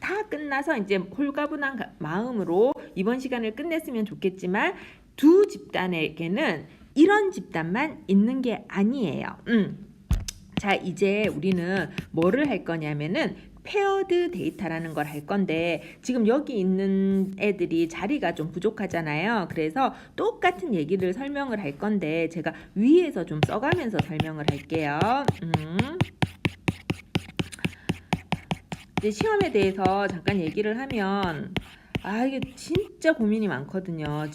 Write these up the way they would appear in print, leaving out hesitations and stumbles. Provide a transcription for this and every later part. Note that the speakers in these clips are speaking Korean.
다 끝나서 이제 홀가분한 마음으로 이번 시간을 끝냈으면 좋겠지만 두 집단에게는 이런 집단만 있는 게 아니에요. 자, 이제 우리는 뭐를 할 거냐면은 페어드 데이터라는 걸 할 건데 지금 여기 있는 애들이 자리가 좀 부족하잖아요. 그래서 똑같은 얘기를 설명을 할 건데 제가 위에서 좀 써가면서 설명을 할게요. 이제 시험에 대해서 잠깐 얘기를 하면 이게 진짜 고민이 많거든요.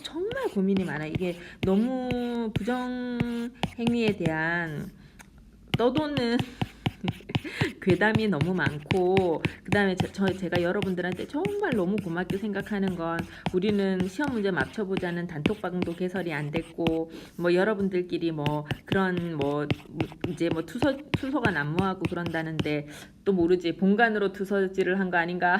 정말 고민이 많아. 이게 너무 부정행위에 대한 떠도는 괴담이 너무 많고 그 다음에 제가 여러분들한테 정말 너무 고맙게 생각하는 건 우리는 시험 문제 맞춰보자는 단톡방도 개설이 안 됐고 뭐 여러분들끼리 뭐 그런 뭐 이제 뭐 투소가 난무하고 그런다는데 또 모르지 본관으로 투서질을 한 거 아닌가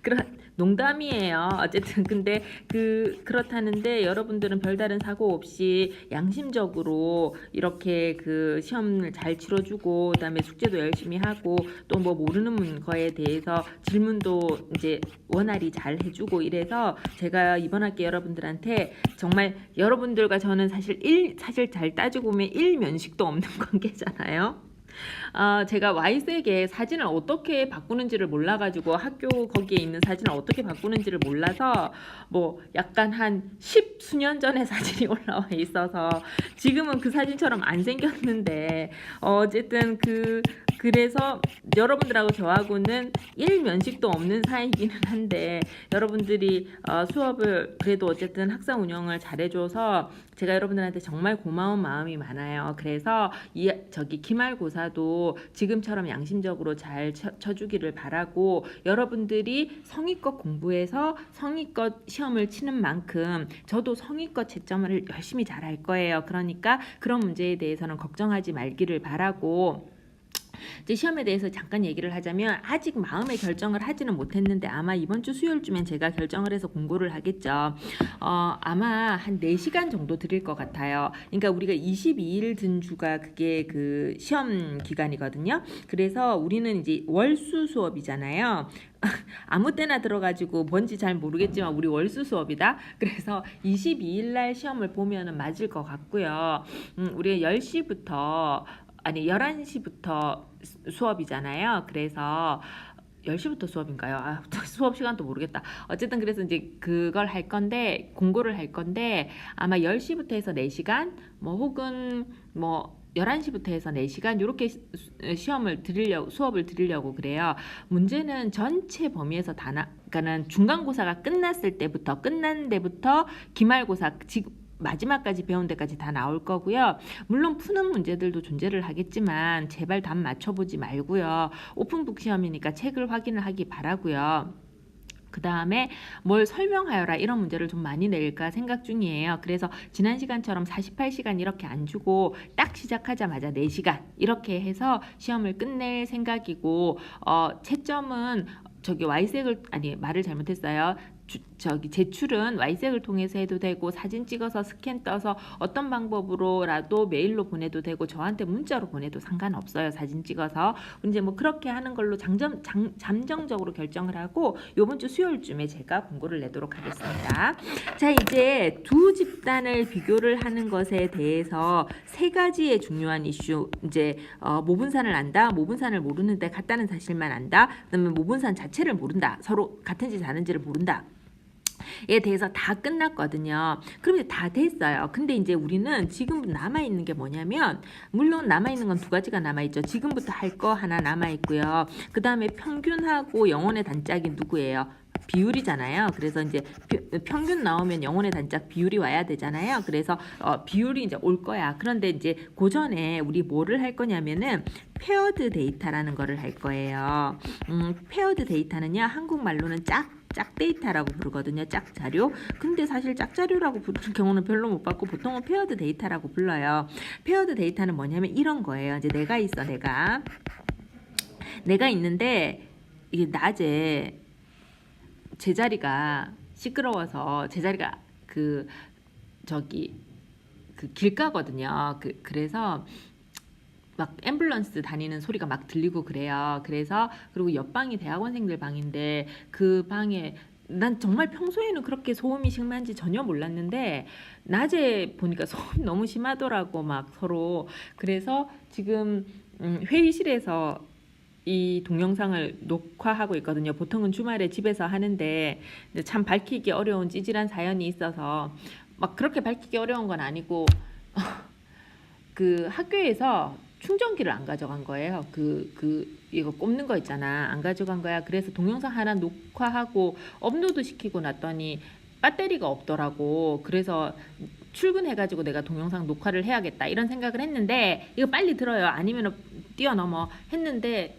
그런 농담이에요. 어쨌든 근데 그렇다는데 여러분들은 별다른 사고 없이 양심적으로 이렇게 그 시험을 잘 치러주고 그다음에 숙제도 열심히 하고 또 뭐 모르는 거에 대해서 질문도 이제 원활히 잘 해주고 이래서 제가 이번 학기 여러분들한테 정말 여러분들과 저는 사실 잘 따지고 보면 일면식도 없는 관계잖아요. 제가 Y색에 사진을 어떻게 바꾸는지를 몰라가지고 학교 거기에 있는 사진을 어떻게 바꾸는지를 몰라서 뭐 약간 한 10수년 전에 사진이 올라와 있어서 지금은 그 사진처럼 안 생겼는데 어쨌든 그래서 여러분들하고 저하고는 일면식도 없는 사이이기는 한데 여러분들이 수업을 그래도 어쨌든 학상 운영을 잘해줘서 제가 여러분들한테 정말 고마운 마음이 많아요. 그래서 저기 기말고사도 지금처럼 양심적으로 잘 쳐주기를 바라고 여러분들이 성의껏 공부해서 성의껏 시험을 치는 만큼 저도 성의껏 채점을 열심히 잘 할 거예요. 그러니까 그런 문제에 대해서는 걱정하지 말기를 바라고 이제 시험에 대해서 잠깐 얘기를 하자면 아직 마음의 결정을 하지는 못했는데 아마 이번 주 수요일쯤엔 제가 결정을 해서 공고를 하겠죠. 아마 한 4시간 정도 드릴 것 같아요. 그러니까 우리가 22일 든 주가 그게 그 시험 기간이거든요. 그래서 우리는 이제 월수 수업이잖아요. 아무 때나 들어가지고 뭔지 잘 모르겠지만 우리 월수 수업이다. 그래서 22일 날 시험을 보면은 맞을 것 같고요. 우리가 10시부터 아니 11시부터 수업이잖아요. 그래서 10시부터 수업인가요? 수업 시간도 모르겠다. 어쨌든 그래서 이제 그걸 할 건데 공고를 할 건데 아마 10시부터 해서 4시간 뭐 혹은 뭐 11시부터 해서 4시간 이렇게 수업을 드리려고 그래요. 문제는 전체 범위에서 그러니까는 중간고사가 끝난 데부터 기말고사 마지막까지 배운 데까지 다 나올 거고요. 물론 푸는 문제들도 존재를 하겠지만 제발 답 맞춰보지 말고요. 오픈북 시험이니까 책을 확인을 하기 바라고요. 그 다음에 뭘 설명하여라 이런 문제를 좀 많이 낼까 생각 중이에요. 그래서 지난 시간처럼 48시간 이렇게 안 주고 딱 시작하자마자 4시간 이렇게 해서 시험을 끝낼 생각이고 채점은 저기 Y색을 아니 말을 잘못했어요. 제출은 Y색을 통해서 해도 되고 사진 찍어서 스캔 떠서 어떤 방법으로라도 메일로 보내도 되고 저한테 문자로 보내도 상관없어요. 사진 찍어서 이제 뭐 그렇게 하는 걸로 잠정적으로 결정을 하고 요번 주 수요일쯤에 제가 공고를 내도록 하겠습니다. 자, 이제 두 집단을 비교를 하는 것에 대해서 3가지의 중요한 이슈 이제 모분산을 안다, 모분산을 모르는데 같다는 사실만 안다, 그다음에 모분산 자체를 모른다, 서로 같은지 다른지를 모른다. 에 대해서 다 끝났거든요. 그럼 이제 다 됐어요. 근데 이제 우리는 지금 남아있는 게 뭐냐면 물론 남아있는 건 2가지가 남아있죠. 지금부터 할 거 하나 남아있고요. 그 다음에 평균하고 영혼의 단짝이 누구예요? 비율이잖아요. 그래서 이제 평균 나오면 영혼의 단짝 비율이 와야 되잖아요. 그래서 비율이 이제 올 거야. 그런데 이제 그 전에 우리 뭐를 할 거냐면은 페어드 데이터라는 거를 할 거예요. 페어드 데이터는요, 한국말로는 짝 데이터라고 부르거든요. 짝 자료. 근데 사실 짝 자료라고 부르는 경우는 별로 못 봤고 보통은 페어드 데이터라고 불러요. 페어드 데이터는 뭐냐면 이런 거예요. 이제 내가 있는데 이게 낮에 제자리가 시끄러워서 제자리가 저기 길가거든요. 그래서 막 앰뷸런스 다니는 소리가 막 들리고 그래요. 그래서 그리고 옆방이 대학원생들 방인데 그 방에 난 정말 평소에는 그렇게 소음이 심한지 전혀 몰랐는데 낮에 보니까 소음이 너무 심하더라고 막 서로. 그래서 지금 회의실에서 이 동영상을 녹화하고 있거든요. 보통은 주말에 집에서 하는데 참 밝히기 어려운 찌질한 사연이 있어서 막 그렇게 밝히기 어려운 건 아니고 그 학교에서 충전기를 안 가져간 거예요. 이거 꼽는 거 있잖아. 안 가져간 거야. 그래서 동영상 하나 녹화하고 업로드 시키고 났더니 배터리가 없더라고. 그래서 출근해가지고 내가 동영상 녹화를 해야겠다 이런 생각을 했는데 이거 빨리 들어요. 아니면 뛰어넘어 했는데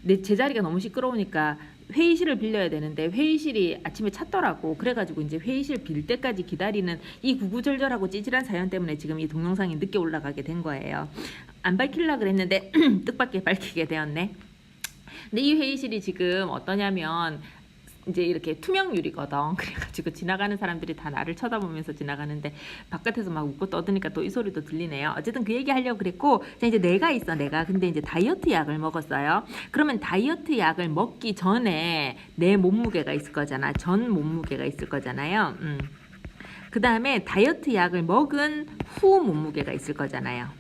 내 제자리가 너무 시끄러우니까 회의실을 빌려야 되는데 회의실이 아침에 찼더라고. 그래가지고 이제 회의실 빌 때까지 기다리는 이 구구절절하고 찌질한 사연 때문에 지금 이 동영상이 늦게 올라가게 된 거예요. 안 밝히려고 그랬는데 뜻밖의 밝히게 되었네. 근데 이 회의실이 지금 어떠냐면 이제 이렇게 투명 유리거든. 그래가지고 지나가는 사람들이 다 나를 쳐다보면서 지나가는데 바깥에서 막 웃고 떠드니까 또 이 소리도 들리네요. 어쨌든 그 얘기 하려고 그랬고, 자 이제 내가 근데 이제 다이어트 약을 먹었어요. 그러면 다이어트 약을 먹기 전에 내 몸무게가 있을 거잖아. 전 몸무게가 있을 거잖아요. 그 다음에 다이어트 약을 먹은 후 몸무게가 있을 거잖아요.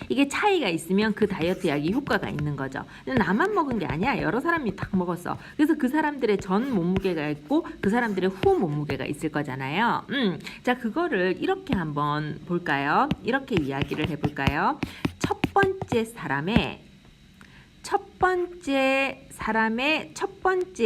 이게 차이가 있으면 그 다이어트 약이 효과가 있는 거죠. 근데 나만 먹은 게 아니야. 여러 사람이 다 먹었어. 그래서 그 사람들의 전 몸무게가 있고 그 사람들의 후 몸무게가 있을 거잖아요. 자, 그거를 이렇게 한번 볼까요? 이렇게 이야기를 해볼까요? 첫 번째 사람의 첫 번째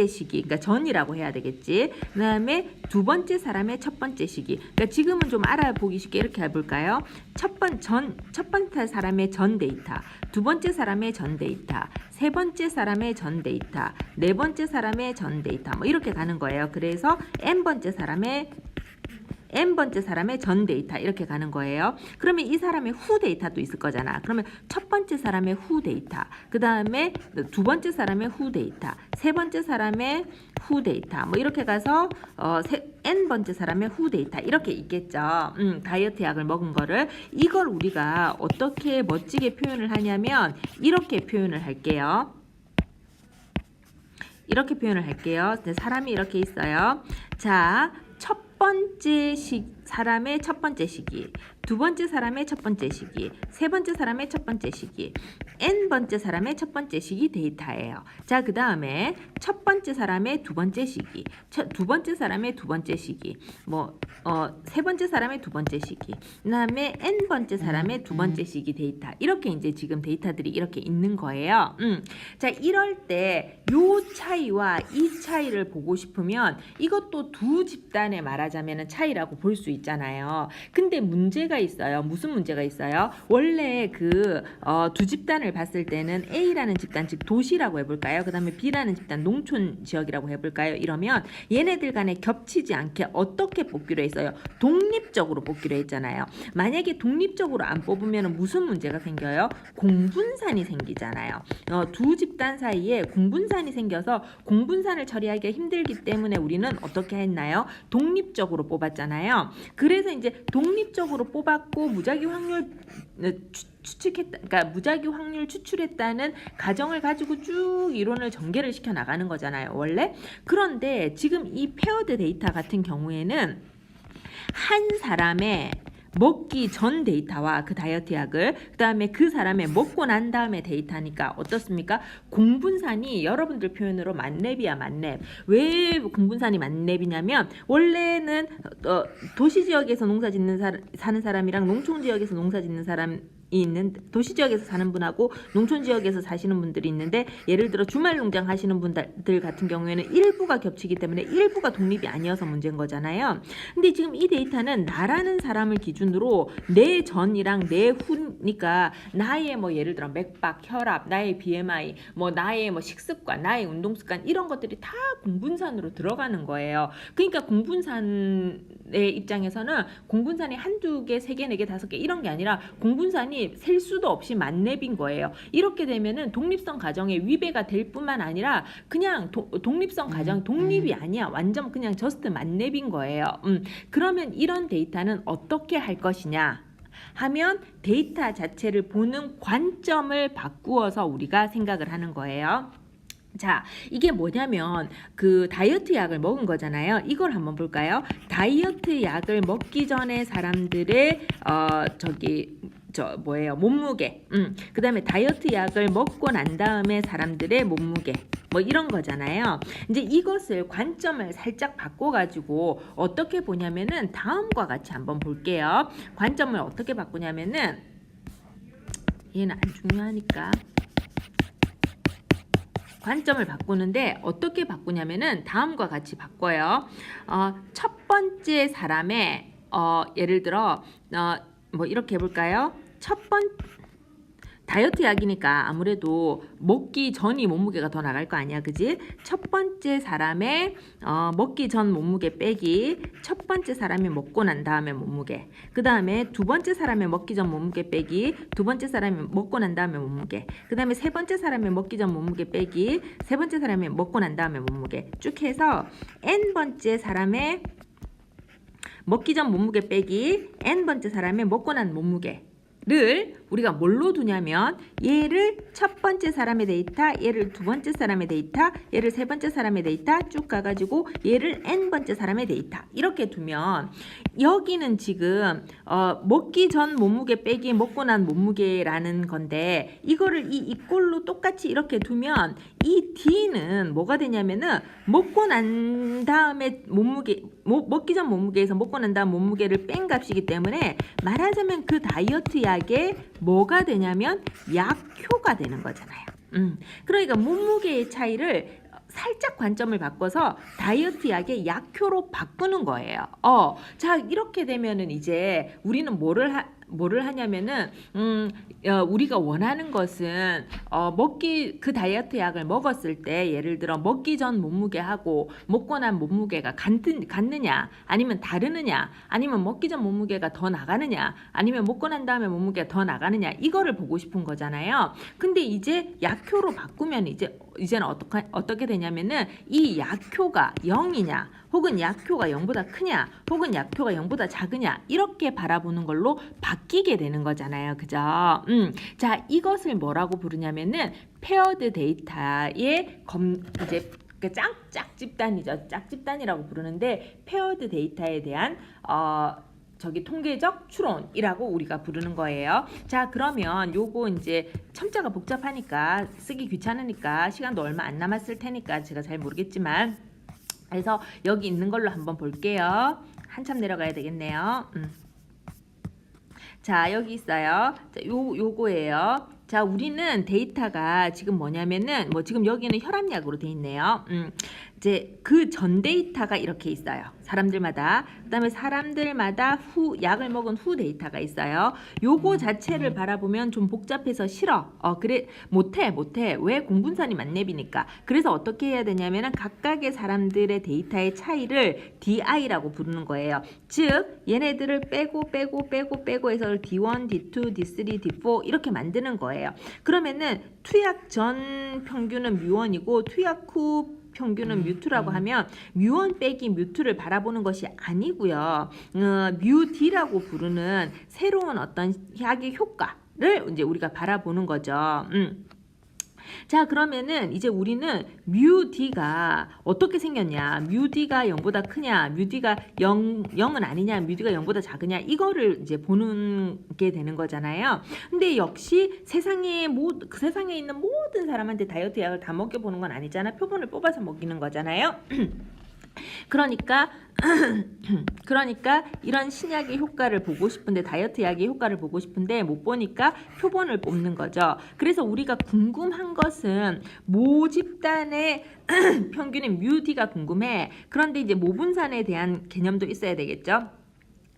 시기, 그러니까 전이라고 해야 되겠지. 그 다음에 두 번째 사람의 첫 번째 시기. 그러니까 지금은 좀 알아보기 쉽게 이렇게 해볼까요? 첫 번째 사람의 전 데이터, 두 번째 사람의 전 데이터, 세 번째 사람의 전 데이터, 네 번째 사람의 전 데이터, 뭐 이렇게 가는 거예요. 그래서 n번째 사람의 전 데이터 이렇게 가는 거예요. 그러면 이 사람의 후 데이터도 있을 거잖아. 그러면 첫 번째 사람의 후 데이터, 그 다음에 두 번째 사람의 후 데이터, 세 번째 사람의 후 데이터, 뭐 이렇게 가서 n번째 사람의 후 데이터 이렇게 있겠죠. 다이어트 약을 먹은 거를 이걸 우리가 어떻게 멋지게 표현을 하냐면 이렇게 표현을 할게요. 이렇게 표현을 할게요. 사람이 이렇게 있어요. 자, 첫 번째 사람의 첫 번째 시기, 두 번째 사람의 첫 번째 시기, 세 번째 사람의 첫 번째 시기, n번째 사람의 첫 번째 시기 데이터예요. 자, 그 다음에 첫 번째 사람의 두 번째 시기, 두 번째 사람의 두 번째 시기, 세 번째 사람의 두 번째 시기, 그 다음에 n번째 사람의 두 번째 시기 데이터. 이렇게 이제 지금 데이터들이 이렇게 있는 거예요. 자, 이럴 때 요 차이와 이 차이를 보고 싶으면 이것도 두 집단에 말하자면 차이라고 볼 수 있잖아요. 근데 문제가 있어요. 무슨 문제가 있어요? 원래 두 집단을 봤을 때는 A라는 집단, 즉 도시라고 해볼까요? 그 다음에 B라는 집단, 농촌 지역이라고 해볼까요? 이러면 얘네들 간에 겹치지 않게 어떻게 뽑기로 했어요? 독립적으로 뽑기로 했잖아요. 만약에 독립적으로 안 뽑으면 무슨 문제가 생겨요? 공분산이 생기잖아요. 두 집단 사이에 공분산이 생겨서 공분산을 처리하기가 힘들기 때문에 우리는 어떻게 했나요? 독립적으로 뽑았잖아요. 그래서 이제 독립적으로 뽑았고 무작위 확률 그러니까 무작위 확률 추출했다는 가정을 가지고 쭉 이론을 전개를 시켜 나가는 거잖아요. 원래. 그런데 지금 이 페어드 데이터 같은 경우에는 한 사람의 먹기 전 데이터와 그 다이어트 약을 그 다음에 그 사람의 먹고 난 다음에 데이터니까 어떻습니까? 공분산이 여러분들 표현으로 만렙이야. 만렙. 왜 공분산이 만렙이냐면 원래는 도시지역에서 사는 사람이랑 농촌지역에서 농사 짓는 사람 있는 도시지역에서 사는 분하고 농촌지역에서 사시는 분들이 있는데 예를 들어 주말 농장 하시는 분들 같은 경우에는 일부가 겹치기 때문에 일부가 독립이 아니어서 문제인 거잖아요. 근데 지금 이 데이터는 나라는 사람을 기준으로 내 전이랑 내 후니까 나의 예를 들어 맥박, 혈압, 나의 BMI, 나의 식습관, 나의 운동습관 이런 것들이 다 공분산으로 들어가는 거예요. 그러니까 공분산의 입장에서는 공분산이 한두 개, 세 개, 네 개, 다섯 개 이런 게 아니라 공분산이 셀 수도 없이 만렙인 거예요. 이렇게 되면은 독립성 가정에 위배가 될 뿐만 아니라 그냥 독립성 가정 독립이 아니야. 완전 그냥 저스트 만렙인 거예요. 그러면 이런 데이터는 어떻게 할 것이냐? 하면 데이터 자체를 보는 관점을 바꾸어서 우리가 생각을 하는 거예요. 자, 이게 뭐냐면 그 다이어트 약을 먹은 거잖아요. 이걸 한번 볼까요? 다이어트 약을 먹기 전에 사람들의 몸무게. 그다음에 다이어트 약을 먹고 난 다음에 사람들의 몸무게. 뭐 이런 거잖아요. 이제 이것을 관점을 살짝 바꿔가지고 어떻게 보냐면은 다음과 같이 한번 볼게요. 관점을 어떻게 바꾸냐면은 얘는 안 중요하니까. 관점을 바꾸는데 어떻게 바꾸냐면은 다음과 같이 바꿔요. 첫 번째 사람의 예를 들어 뭐 이렇게 해볼까요? 다이어트 약이니까 아무래도 먹기 전이 몸무게가 더 나갈 거 아니야, 그지? 첫 번째 사람의 먹기 전 몸무게 빼기 첫 번째 사람이 먹고 난 다음에 몸무게, 그 다음에 두 번째 사람의 먹기 전 몸무게 빼기 두 번째 사람이 먹고 난 다음에 몸무게, 그 다음에 세 번째 사람의 먹기 전 몸무게 빼기 세 번째 사람이 먹고 난 다음에 몸무게, 쭉 해서 n번째 사람의 먹기 전 몸무게 빼기 n번째 사람의 먹고 난 몸무게 를 우리가 뭘로 두냐면 얘를 첫 번째 사람의 데이터, 얘를 두 번째 사람의 데이터, 얘를 세 번째 사람의 데이터 쭉 가가지고 얘를 n번째 사람의 데이터 이렇게 두면 여기는 지금 먹기 전 몸무게 빼기 먹고 난 몸무게라는 건데 이거를 이 이꼴로 똑같이 이렇게 두면 이 D는 뭐가 되냐면은 먹고 난 다음에 몸무게 먹기 전 몸무게에서 먹고 난 다음 몸무게를 뺀 값이기 때문에 말하자면 그 다이어트 약에 뭐가 되냐면 약효가 되는 거잖아요. 그러니까 몸무게의 차이를 살짝 관점을 바꿔서 다이어트 약의 약효로 바꾸는 거예요. 자, 이렇게 되면은 이제 우리는 뭐를 하냐면은 우리가 원하는 것은 그 다이어트 약을 먹었을 때 예를 들어 먹기 전 몸무게하고 먹고 난 몸무게가 같느냐 아니면 다르느냐 아니면 먹기 전 몸무게가 더 나가느냐 아니면 먹고 난 다음에 몸무게가 더 나가느냐 이거를 보고 싶은 거잖아요. 근데 이제 약효로 바꾸면 이제는 어떻게 되냐면은 이 약효가 0이냐 혹은 약효가 0보다 크냐 혹은 약효가 0보다 작으냐 이렇게 바라보는 걸로 바뀌게 되는 거잖아요. 그죠? 자, 이것을 뭐라고 부르냐면은 페어드 데이터의 이제 짝집단이죠. 짝집단이라고 부르는데 페어드 데이터에 대한 통계적 추론이라고 우리가 부르는 거예요. 자, 그러면 요거 이제 첨자가 복잡하니까 쓰기 귀찮으니까 시간도 얼마 안 남았을 테니까 제가 잘 모르겠지만 그래서 여기 있는 걸로 한번 볼게요. 한참 내려가야 되겠네요. 자, 여기 있어요. 자, 요거예요. 자, 우리는 데이터가 지금 뭐냐면은 지금 여기는 혈압약으로 돼 있네요. 이제 그 전 데이터가 이렇게 있어요. 사람들마다. 그다음에 사람들마다 약을 먹은 후 데이터가 있어요. 요거 자체를 바라보면 좀 복잡해서 싫어. 그래 못해. 왜? 공분산이 만렙이니까. 그래서 어떻게 해야 되냐면은 각각의 사람들의 데이터의 차이를 DI라고 부르는 거예요. 즉 얘네들을 빼고 해서 D1, D2, D3, D4 이렇게 만드는 거예요. 그러면은 투약 전 평균은 뮤1이고 투약 후 평균은 뮤2라고 하면 뮤1 빼기 뮤2를 바라보는 것이 아니고요. 뮤D라고 부르는 새로운 어떤 약의 효과를 이제 우리가 바라보는 거죠. 자, 그러면은 이제 우리는 뮤D가 어떻게 생겼냐, 뮤D가 0보다 크냐, 뮤D가 0은 아니냐, 뮤D가 0보다 작으냐 이거를 이제 보는 게 되는 거잖아요. 근데 역시 세상에 있는 모든 사람한테 다이어트 약을 다 먹여보는 건 아니잖아. 표본을 뽑아서 먹이는 거잖아요. 그러니까 이런 신약의 효과를 보고 싶은데 다이어트 약의 효과를 보고 싶은데 못 보니까 표본을 뽑는 거죠. 그래서 우리가 궁금한 것은 모집단의 평균인 뮤D가 궁금해. 그런데 이제 모분산에 대한 개념도 있어야 되겠죠.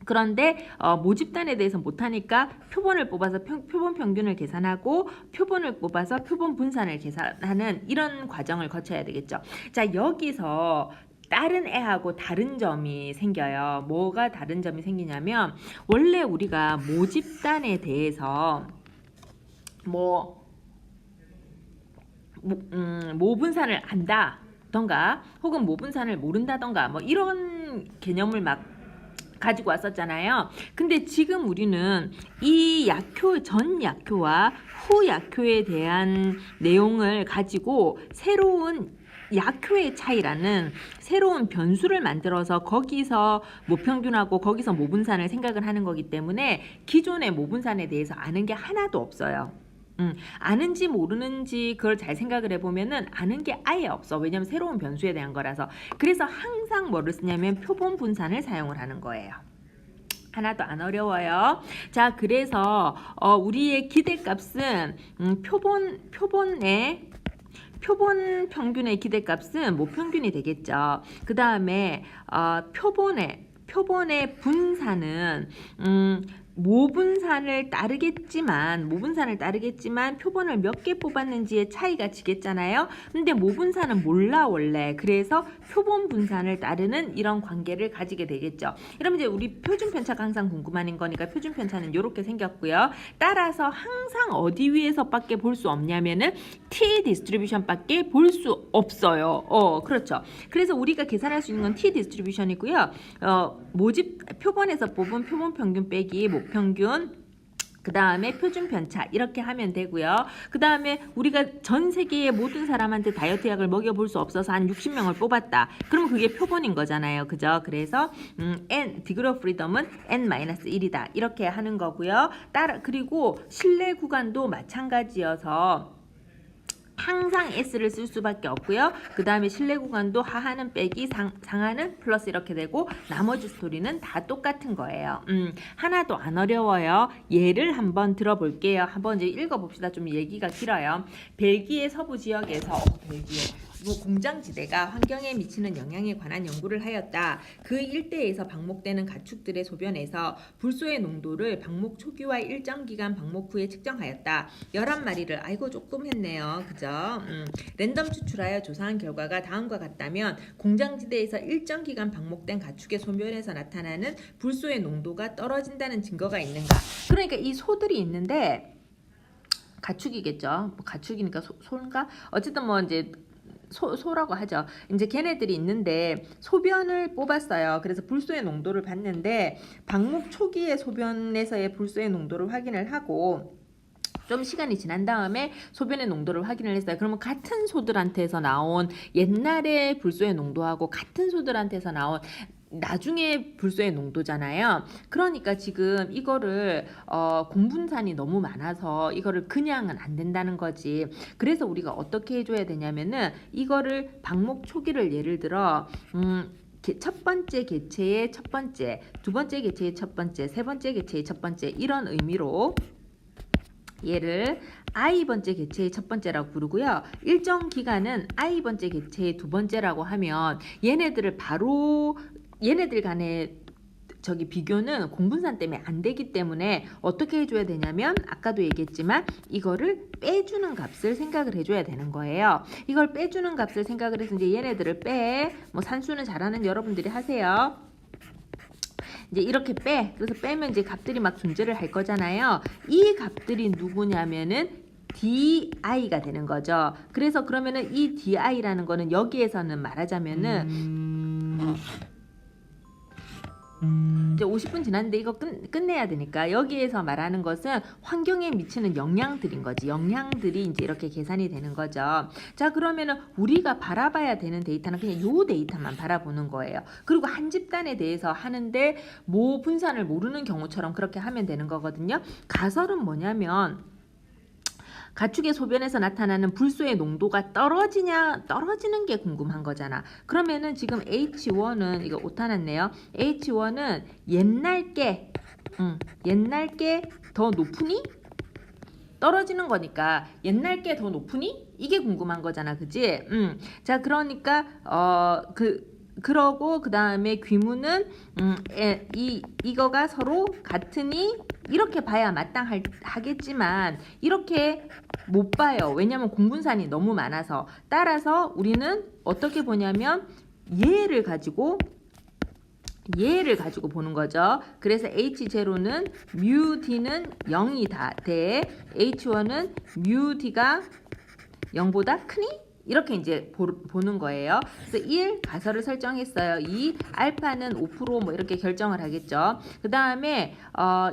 그런데 모집단에 대해서 못하니까 표본을 뽑아서 표본 평균을 계산하고 표본을 뽑아서 표본 분산을 계산하는 이런 과정을 거쳐야 되겠죠. 자, 여기서 다른 애하고 다른 점이 생겨요. 뭐가 다른 점이 생기냐면 원래 우리가 모집단에 대해서 모분산을 안다던가 혹은 모분산을 모른다던가 이런 개념을 막 가지고 왔었잖아요. 근데 지금 우리는 이 약효, 전 약효와 후 약효에 대한 내용을 가지고 새로운 약효의 차이라는 새로운 변수를 만들어서 거기서 모평균하고 거기서 모분산을 생각을 하는 거기 때문에 기존의 모분산에 대해서 아는 게 하나도 없어요. 아는지 모르는지 그걸 잘 생각을 해보면은 아는 게 아예 없어. 왜냐면 새로운 변수에 대한 거라서. 그래서 항상 뭐를 쓰냐면 표본 분산을 사용을 하는 거예요. 하나도 안 어려워요. 자, 그래서 우리의 기대값은 표본 평균의 기대값은 모평균이 되겠죠. 그 다음에 표본의 분산은 모분산을 따르겠지만 표본을 몇 개 뽑았는지의 차이가 지겠잖아요. 근데 모분산은 몰라 원래. 그래서 표본 분산을 따르는 이런 관계를 가지게 되겠죠. 그럼 이제 우리 표준 편차가 항상 궁금한 거니까 표준 편차는 이렇게 생겼고요. 따라서 항상 어디 위에서밖에 볼 수 없냐면은 T 디스트리뷰션밖에 볼 수 없어요. 그렇죠. 그래서 우리가 계산할 수 있는 건 T 디스트리뷰션이고요. 모집 표본에서 뽑은 표본 평균 빼기 모평균, 그 다음에 표준 편차 이렇게 하면 되고요. 그 다음에 우리가 전 세계의 모든 사람한테 다이어트 약을 먹여볼 수 없어서 한 60명을 뽑았다. 그러면 그게 표본인 거잖아요. 그죠? 그래서 디그리 오브 프리덤은 n-1이다. 이렇게 하는 거고요. 그리고 신뢰 구간도 마찬가지여서 항상 S를 쓸 수밖에 없고요. 그 다음에 신뢰 구간도 하하는 빼기 상하는 플러스 이렇게 되고 나머지 스토리는 다 똑같은 거예요. 하나도 안 어려워요. 예를 한번 들어볼게요. 한번 이제 읽어봅시다. 좀 얘기가 길어요. 벨기에 서부 지역에서 벨기에 공장지대가 환경에 미치는 영향에 관한 연구를 하였다. 그 일대에서 방목되는 가축들의 소변에서 불소의 농도를 방목 초기와 일정 기간 방목 후에 측정하였다. 11마리를 아이고 조금 했네요. 그죠? 랜덤 추출하여 조사한 결과가 다음과 같다면 공장지대에서 일정 기간 방목된 가축의 소변에서 나타나는 불소의 농도가 떨어진다는 증거가 있는가? 그러니까 이 소들이 있는데 가축이겠죠. 가축이니까 소인가? 어쨌든 뭐 이제 소라고 하죠. 이제 걔네들이 있는데 소변을 뽑았어요. 그래서 불소의 농도를 봤는데 방목 초기의 소변에서의 불소의 농도를 확인을 하고 좀 시간이 지난 다음에 소변의 농도를 확인을 했어요. 그러면 같은 소들한테서 나온 옛날의 불소의 농도하고 같은 소들한테서 나온 나중에 불소의 농도잖아요. 그러니까 지금 이거를 공분산이 너무 많아서 이거를 그냥은 안 된다는 거지. 그래서 우리가 어떻게 해줘야 되냐면은 이거를 방목 초기를 예를 들어 첫 번째 개체의 첫 번째, 두 번째 개체의 첫 번째, 세 번째 개체의 첫 번째 이런 의미로 얘를 i번째 개체의 첫 번째라고 부르고요. 일정 기간은 i번째 개체의 두 번째라고 하면 얘네들 간의 비교는 공분산 때문에 안 되기 때문에 어떻게 해줘야 되냐면 아까도 얘기했지만 이거를 빼주는 값을 생각을 해줘야 되는 거예요. 이걸 빼주는 값을 생각을 해서 이제 얘네들을 뭐 산수는 잘하는 여러분들이 하세요. 이제 이렇게 그래서 빼면 이제 값들이 막 존재를 할 거잖아요. 이 값들이 누구냐면은 di가 되는 거죠. 그래서 그러면은 이 di라는 거는 여기에서는 말하자면은 이제 50분 지났는데 이거 끝내야 되니까 여기에서 말하는 것은 환경에 미치는 영향들인 거지. 영향들이 이제 이렇게 계산이 되는 거죠. 자, 그러면은 우리가 바라봐야 되는 데이터는 그냥 요 데이터만 바라보는 거예요. 그리고 한 집단에 대해서 하는데 모 분산을 모르는 경우처럼 그렇게 하면 되는 거거든요. 가설은 뭐냐면 가축의 소변에서 나타나는 불소의 농도가 떨어지는 게 궁금한 거잖아. 그러면은 지금 H1은 이거 오타 났네요. H1은 옛날 게 더 높으니? 떨어지는 거니까 옛날 게 더 높으니? 이게 궁금한 거잖아. 그지? 자, 그러니까 그러고 그 다음에 귀무는 이거가 서로 같으니 이렇게 봐야 마땅하겠지만 이렇게 못 봐요. 왜냐면 공분산이 너무 많아서. 따라서 우리는 어떻게 보냐면 얘를 가지고 보는 거죠. 그래서 H0는 μd는 0이다 대 H1은 μd가 0보다 크니? 이렇게 이제 보는 거예요. 그래서 1 가설을 설정했어요. 2 알파는 5% 이렇게 결정을 하겠죠. 그 다음에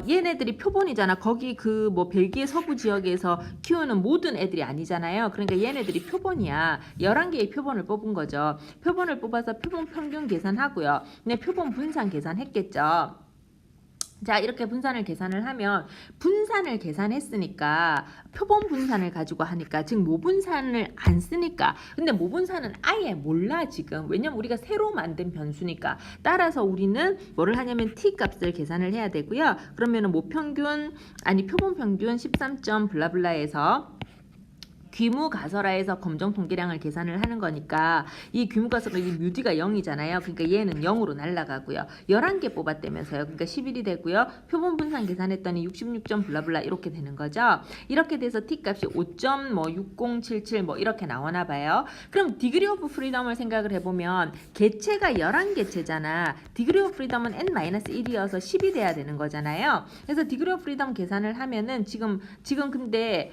얘네들이 표본이잖아. 거기 그 벨기에 서부 지역에서 키우는 모든 애들이 아니잖아요. 그러니까 얘네들이 표본이야. 11개의 표본을 뽑은 거죠. 표본을 뽑아서 표본 평균 계산하고요. 근데 표본 분산 계산했겠죠. 자, 이렇게 분산을 계산을 하면 분산을 계산했으니까 표본 분산을 가지고 하니까 즉 모분산을 안 쓰니까 근데 모분산은 아예 몰라 지금. 왜냐면 우리가 새로 만든 변수니까. 따라서 우리는 뭐를 하냐면 t 값을 계산을 해야 되고요. 그러면은 모평균 표본 평균 13점 블라블라에서 귀무 가설하에서 검정 통계량을 계산을 하는 거니까 이 귀무 가설은 이 뮤디가 0이잖아요. 그러니까 얘는 0으로 날아가고요. 11개 뽑았다면서요. 그러니까 11이 되고요. 표본 분산 계산했더니 66점 블라블라 이렇게 되는 거죠. 이렇게 돼서 t 값이 5.6077 이렇게 나오나 봐요. 그럼 디그리 오브 프리덤을 생각을 해보면 개체가 11개체잖아. 디그리 오브 프리덤은 n-1이어서 10이 돼야 되는 거잖아요. 그래서 디그리 오브 프리덤 계산을 하면은 지금 근데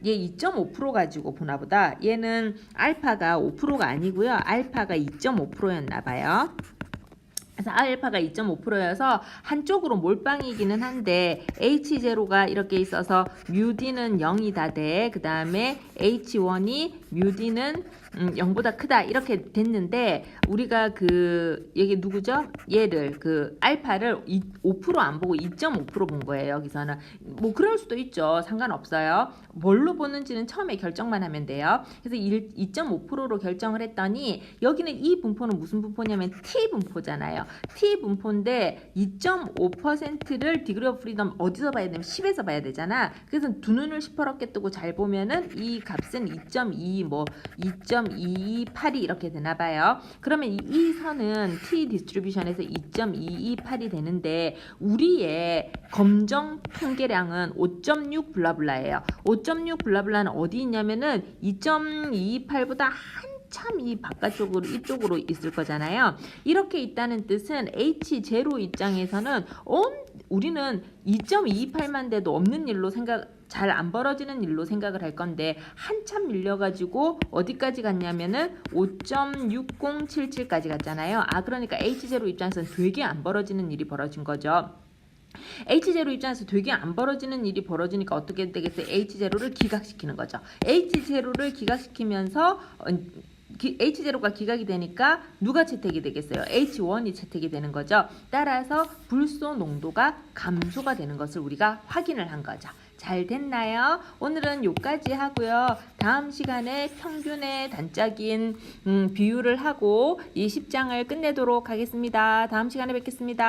얘 2.5% 가지고 보나 보다. 얘는 알파가 5%가 아니고요. 알파가 2.5%였나 봐요. 그래서 알파가 2.5%여서 한쪽으로 몰빵이기는 한데 H0가 이렇게 있어서 뮤D는 0이다 돼. 그 다음에 H1이 뮤D는 0보다 크다 이렇게 됐는데 우리가 여기 누구죠? 얘를 알파를 5%안 보고 2.5% 본 거예요. 여기서는 그럴 수도 있죠. 상관없어요. 뭘로 보는지는 처음에 결정만 하면 돼요. 그래서 2.5%로 결정을 했더니 여기는 이 분포는 무슨 분포냐면 T 분포잖아요. T 분포인데 2.5%를 디그리 오브 프리덤 어디서 봐야 되면 10에서 봐야 되잖아. 그래서 두 눈을 시퍼렇게 뜨고 잘 보면은 이 값은 2.228이 이렇게 되나 봐요. 그러면 이 선은 T 디스트리뷰션에서 2.228이 되는데 우리의 검정 통계량은 5.6 블라블라예요. 5.6 블라블라는 어디 있냐면은 2.228보다 한참 이 바깥쪽으로 이쪽으로 있을 거잖아요. 이렇게 있다는 뜻은 H0 입장에서는 우리는 2.228만 돼도 없는 일로 잘 안 벌어지는 일로 생각을 할 건데 한참 밀려가지고 어디까지 갔냐면은 5.6077까지 갔잖아요. 그러니까 H0 입장에서는 되게 안 벌어지는 일이 벌어진 거죠. H0 입장에서 되게 안 벌어지는 일이 벌어지니까 어떻게 되겠어요? H0를 기각시키는 거죠. H0를 기각시키면서 H0가 기각이 되니까 누가 채택이 되겠어요? H1이 채택이 되는 거죠. 따라서 불소 농도가 감소가 되는 것을 우리가 확인을 한 거죠. 잘 됐나요? 오늘은 여기까지 하고요. 다음 시간에 평균의 단짝인 비율을 하고 이 10장을 끝내도록 하겠습니다. 다음 시간에 뵙겠습니다.